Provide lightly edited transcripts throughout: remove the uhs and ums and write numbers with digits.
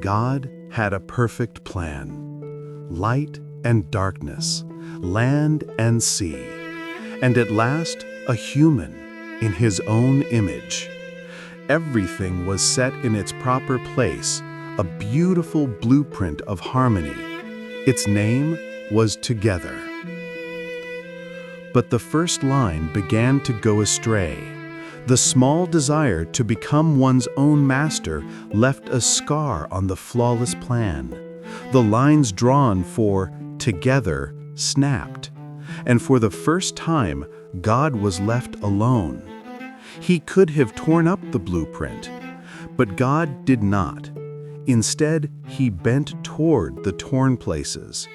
God had a perfect plan. Light and darkness, land and sea, and at last a human in his own image. Everything was set in its proper place, a beautiful blueprint of harmony. Its name was Together. But the first line began to go astray. The small desire to become one's own master left a scar on the flawless plan. The lines drawn for Together snapped, and for the first time, God was left alone. He could have torn up the blueprint, but God did not. Instead, he bent toward the torn places.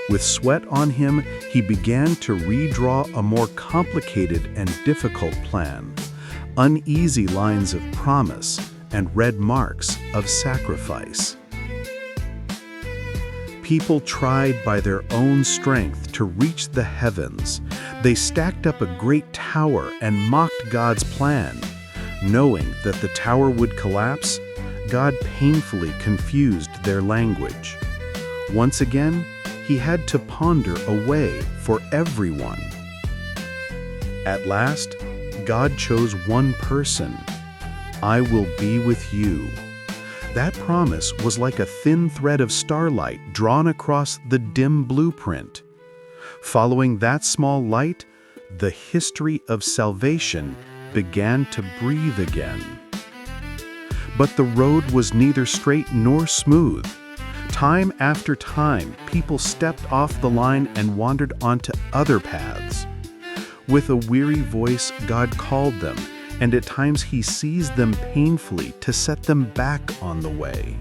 With sweat on him, he began to redraw a more complicated and difficult plan. Uneasy lines of promise and red marks of sacrifice. People tried by their own strength to reach the heavens. They stacked up a great tower and mocked God's plan. Knowing that the tower would collapse, God painfully confused their language. Once again, he had to ponder a way for everyone. At last, God chose one person. I will be with you. That promise was like a thin thread of starlight drawn across the dim blueprint. Following that small light, the history of salvation began to breathe again. But the road was neither straight nor smooth. Time after time, people stepped off the line and wandered onto other paths. With a weary voice, God called them, and at times he seized them painfully to set them back on the way.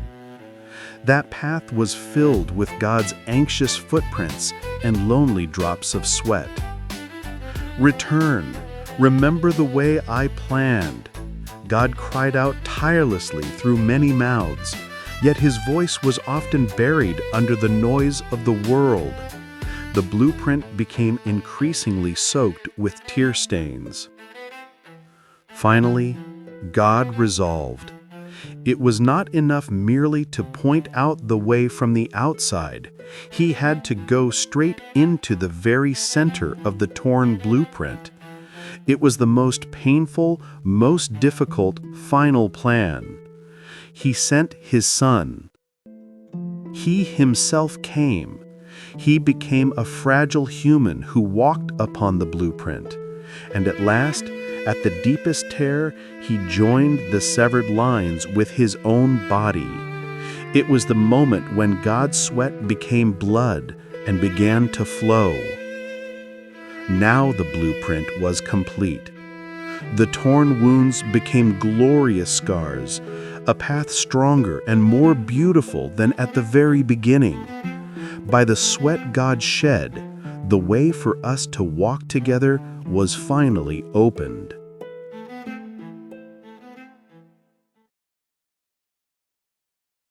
That path was filled with God's anxious footprints and lonely drops of sweat. Return, remember the way I planned. God cried out tirelessly through many mouths, yet his voice was often buried under the noise of the world. The blueprint became increasingly soaked with tear stains. Finally, God resolved. It was not enough merely to point out the way from the outside. He had to go straight into the very center of the torn blueprint. It was the most painful, most difficult, final plan. He sent his Son. He himself came. He became a fragile human who walked upon the blueprint. And at last, at the deepest tear, he joined the severed lines with his own body. It was the moment when God's sweat became blood and began to flow. Now the blueprint was complete. The torn wounds became glorious scars, a path stronger and more beautiful than at the very beginning. By the sweat God shed, the way for us to walk together was finally opened.